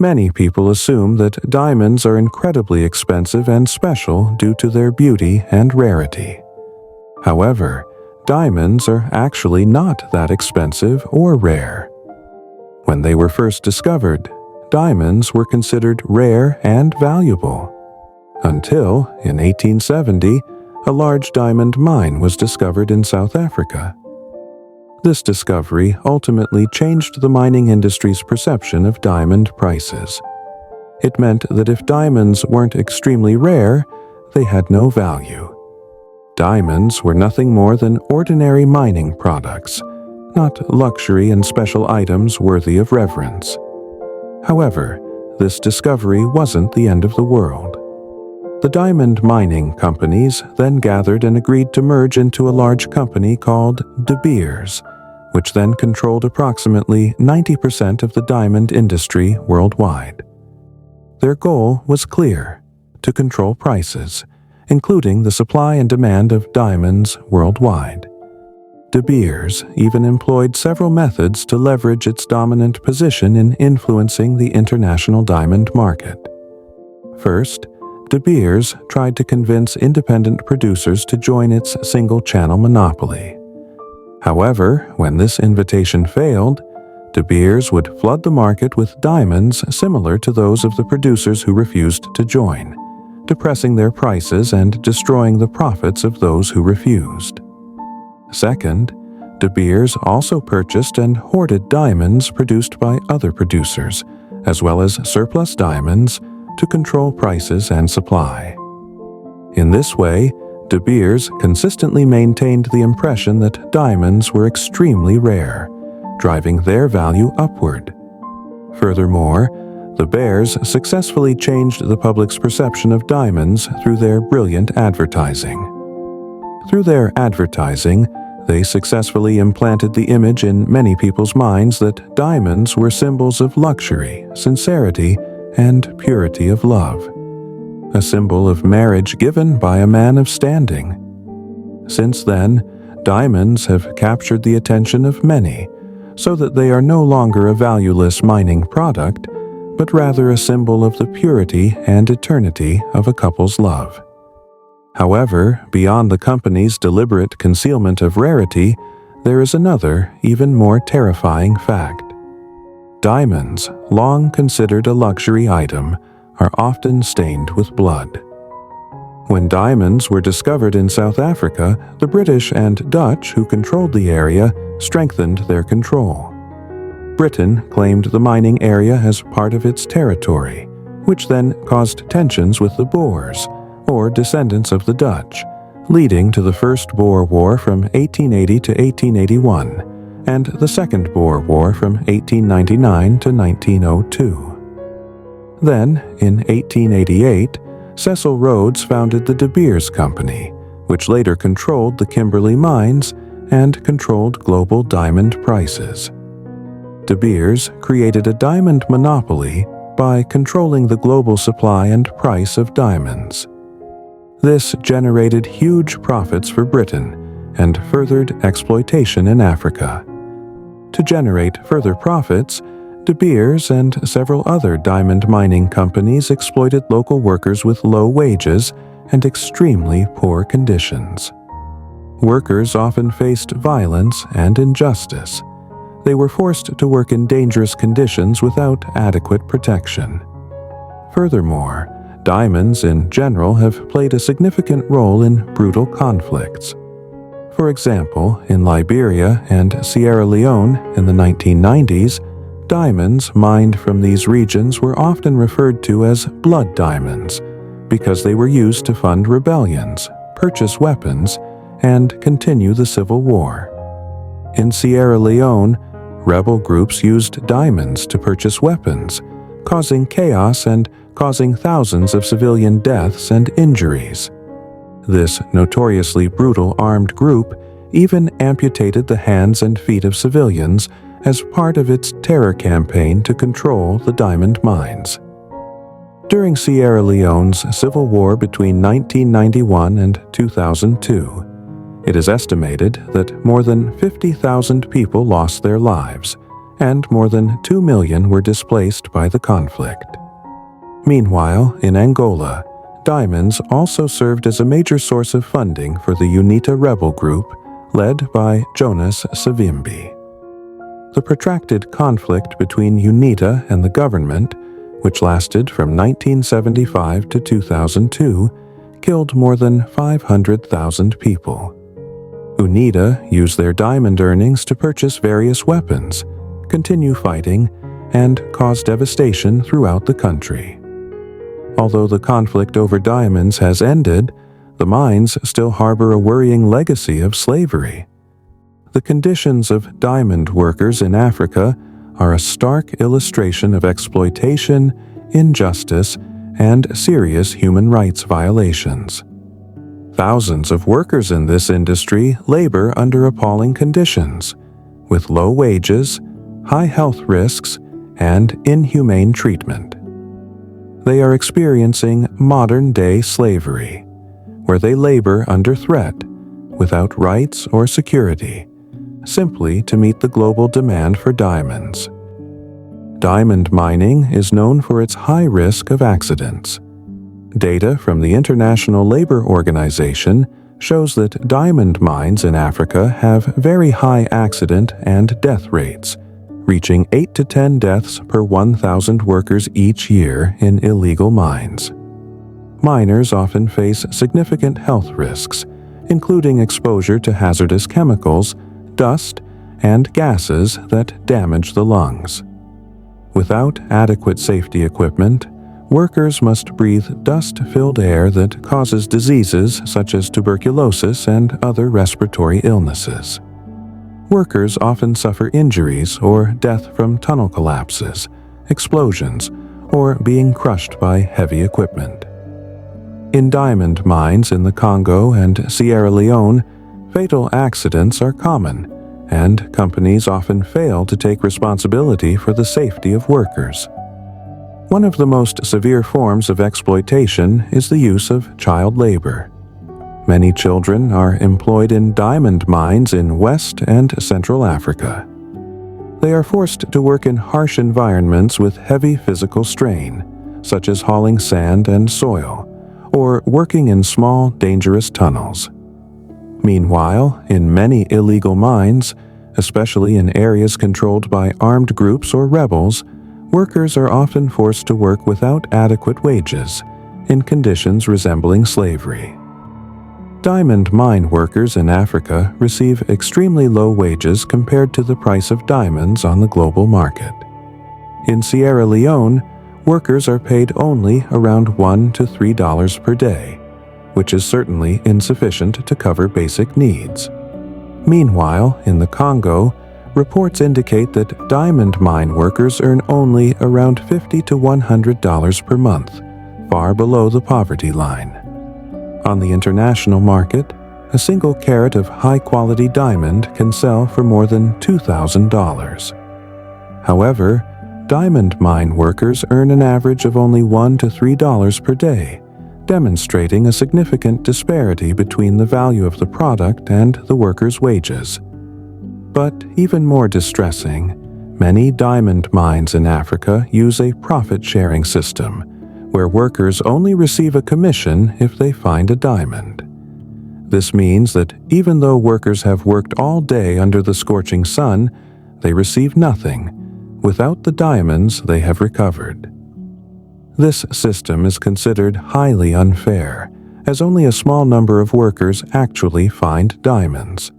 Many people assume that diamonds are incredibly expensive and special due to their beauty and rarity. However, diamonds are actually not that expensive or rare. When they were first discovered, diamonds were considered rare and valuable. Until, in 1870, a large diamond mine was discovered in South Africa. This discovery ultimately changed the mining industry's perception of diamond prices. It meant that if diamonds weren't extremely rare, they had no value. Diamonds were nothing more than ordinary mining products, not luxury and special items worthy of reverence. However, this discovery wasn't the end of the world. The diamond mining companies then gathered and agreed to merge into a large company called De Beers, which then controlled approximately 90% of the diamond industry worldwide. Their goal was clear: to control prices, including the supply and demand of diamonds worldwide. De Beers even employed several methods to leverage its dominant position in influencing the international diamond market. First, De Beers tried to convince independent producers to join its single-channel monopoly. However, when this invitation failed, De Beers would flood the market with diamonds similar to those of the producers who refused to join, depressing their prices and destroying the profits of those who refused. Second, De Beers also purchased and hoarded diamonds produced by other producers, as well as surplus diamonds, to control prices and supply. In this way, De Beers consistently maintained the impression that diamonds were extremely rare, driving their value upward. Furthermore, the Bears successfully changed the public's perception of diamonds through their brilliant advertising. Through their advertising, they successfully implanted the image in many people's minds that diamonds were symbols of luxury, sincerity, and purity of love, a symbol of marriage given by a man of standing. Since then, diamonds have captured the attention of many, so that they are no longer a valueless mining product, but rather a symbol of the purity and eternity of a couple's love. However, beyond the company's deliberate concealment of rarity, there is another, even more terrifying fact. Diamonds, long considered a luxury item, are often stained with blood. When diamonds were discovered in South Africa, the British and Dutch who controlled the area strengthened their control. Britain claimed the mining area as part of its territory, which then caused tensions with the Boers, or descendants of the Dutch, leading to the First Boer War from 1880 to 1881, and the Second Boer War from 1899 to 1902. Then, in 1888, Cecil Rhodes founded the De Beers Company, which later controlled the Kimberley mines and controlled global diamond prices. De Beers created a diamond monopoly by controlling the global supply and price of diamonds. This generated huge profits for Britain and furthered exploitation in Africa. To generate further profits, De Beers and several other diamond mining companies exploited local workers with low wages and extremely poor conditions. Workers often faced violence and injustice. They were forced to work in dangerous conditions without adequate protection. Furthermore, diamonds in general have played a significant role in brutal conflicts. For example, in Liberia and Sierra Leone in the 1990s, diamonds mined from these regions were often referred to as blood diamonds because they were used to fund rebellions, purchase weapons, and continue the civil war. In Sierra Leone, rebel groups used diamonds to purchase weapons, causing chaos and causing thousands of civilian deaths and injuries. This notoriously brutal armed group even amputated the hands and feet of civilians as part of its terror campaign to control the diamond mines. During Sierra Leone's civil war between 1991 and 2002, it is estimated that more than 50,000 people lost their lives, and more than 2 million were displaced by the conflict. Meanwhile, in Angola, diamonds also served as a major source of funding for the UNITA rebel group led by Jonas Savimbi. The protracted conflict between UNITA and the government, which lasted from 1975 to 2002, killed more than 500,000 people. UNITA used their diamond earnings to purchase various weapons, continue fighting, and cause devastation throughout the country. Although the conflict over diamonds has ended, the mines still harbor a worrying legacy of slavery. The conditions of diamond workers in Africa are a stark illustration of exploitation, injustice, and serious human rights violations. Thousands of workers in this industry labor under appalling conditions, with low wages, high health risks, and inhumane treatment. They are experiencing modern-day slavery, where they labor under threat, without rights or security, simply to meet the global demand for diamonds. Diamond mining is known for its high risk of accidents. Data from the International Labor Organization shows that diamond mines in Africa have very high accident and death rates, reaching 8 to 10 deaths per 1,000 workers each year in illegal mines. Miners often face significant health risks, including exposure to hazardous chemicals, dust, and gases that damage the lungs. Without adequate safety equipment, workers must breathe dust-filled air that causes diseases such as tuberculosis and other respiratory illnesses. Workers often suffer injuries or death from tunnel collapses, explosions, or being crushed by heavy equipment. In diamond mines in the Congo and Sierra Leone, fatal accidents are common, and companies often fail to take responsibility for the safety of workers. One of the most severe forms of exploitation is the use of child labor. Many children are employed in diamond mines in West and Central Africa. They are forced to work in harsh environments with heavy physical strain, such as hauling sand and soil, or working in small, dangerous tunnels. Meanwhile, in many illegal mines, especially in areas controlled by armed groups or rebels, workers are often forced to work without adequate wages, in conditions resembling slavery. Diamond mine workers in Africa receive extremely low wages compared to the price of diamonds on the global market. In Sierra Leone, workers are paid only around $1 to $3 per day, which is certainly insufficient to cover basic needs. Meanwhile, in the Congo, reports indicate that diamond mine workers earn only around $50 to $100 per month, far below the poverty line. On the international market, a single carat of high-quality diamond can sell for more than $2,000. However, diamond mine workers earn an average of only $1 to $3 per day, demonstrating a significant disparity between the value of the product and the workers' wages. But even more distressing, many diamond mines in Africa use a profit-sharing system, where workers only receive a commission if they find a diamond. This means that even though workers have worked all day under the scorching sun, they receive nothing, without the diamonds they have recovered. This system is considered highly unfair, as only a small number of workers actually find diamonds.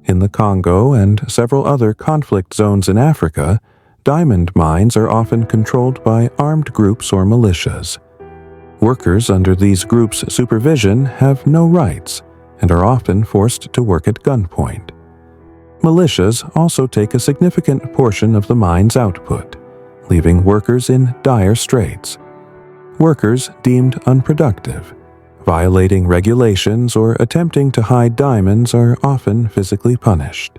In the Congo and several other conflict zones in Africa, diamond mines are often controlled by armed groups or militias. Workers under these groups' supervision have no rights and are often forced to work at gunpoint. Militias also take a significant portion of the mine's output, leaving workers in dire straits. Workers deemed unproductive, violating regulations, or attempting to hide diamonds are often physically punished.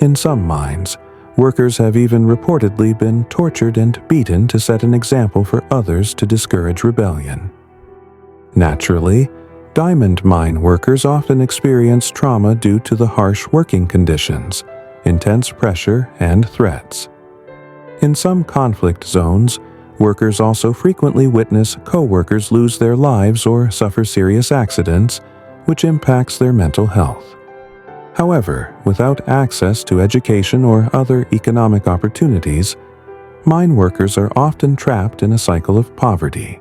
In some mines, workers have even reportedly been tortured and beaten to set an example for others to discourage rebellion. Naturally, diamond mine workers often experience trauma due to the harsh working conditions, intense pressure, and threats. In some conflict zones, workers also frequently witness co-workers lose their lives or suffer serious accidents, which impacts their mental health. However, without access to education or other economic opportunities, mine workers are often trapped in a cycle of poverty.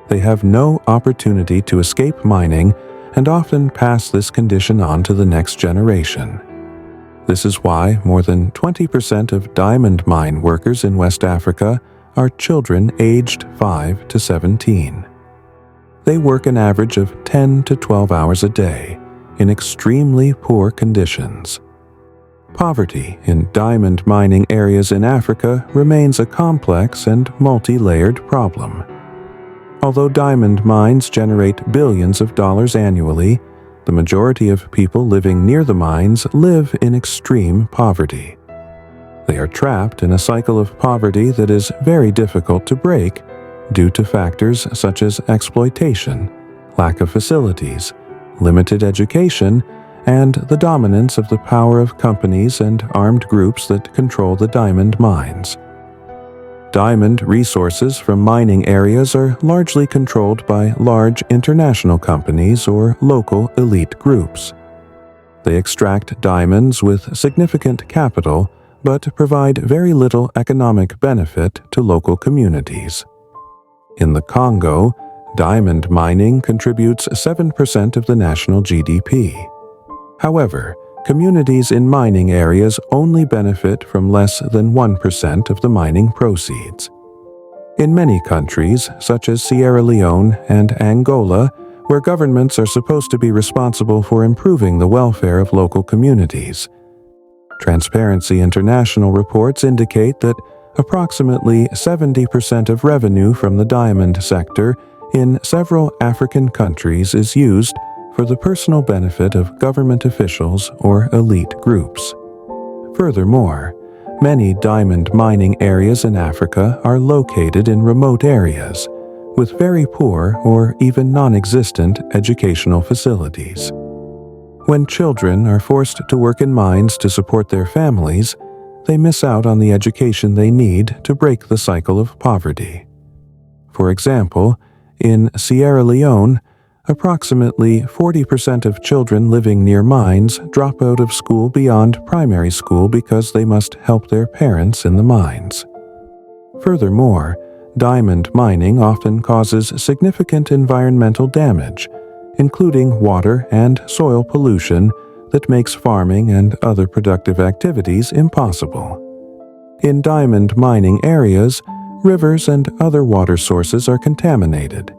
They have no opportunity to escape mining and often pass this condition on to the next generation. This is why more than 20% of diamond mine workers in West Africa are children aged 5 to 17. They work an average of 10 to 12 hours a day in extremely poor conditions. Poverty in diamond mining areas in Africa remains a complex and multi-layered problem. Although diamond mines generate billions of dollars annually, the majority of people living near the mines live in extreme poverty. They are trapped in a cycle of poverty that is very difficult to break due to factors such as exploitation, lack of facilities, limited education, and the dominance of the power of companies and armed groups that control the diamond mines. Diamond resources from mining areas are largely controlled by large international companies or local elite groups. They extract diamonds with significant capital but provide very little economic benefit to local communities. In the Congo, diamond mining contributes 7% of the national GDP. However, communities in mining areas only benefit from less than 1% of the mining proceeds. In many countries, such as Sierra Leone and Angola, where governments are supposed to be responsible for improving the welfare of local communities, Transparency International reports indicate that approximately 70% of revenue from the diamond sector in several African countries is used for the personal benefit of government officials or elite groups. Furthermore, many diamond mining areas in Africa are located in remote areas, with very poor or even non-existent educational facilities. When children are forced to work in mines to support their families, they miss out on the education they need to break the cycle of poverty. For example, in Sierra Leone, approximately 40% of children living near mines drop out of school beyond primary school because they must help their parents in the mines. Furthermore, diamond mining often causes significant environmental damage, including water and soil pollution that makes farming and other productive activities impossible. In diamond mining areas, rivers and other water sources are contaminated,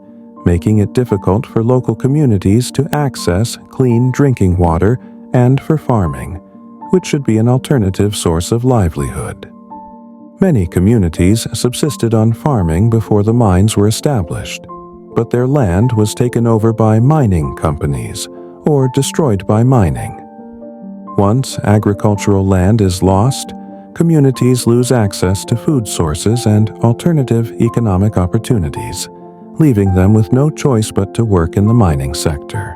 making it difficult for local communities to access clean drinking water and for farming, which should be an alternative source of livelihood. Many communities subsisted on farming before the mines were established, but their land was taken over by mining companies or destroyed by mining. Once agricultural land is lost, communities lose access to food sources and alternative economic opportunities, leaving them with no choice but to work in the mining sector.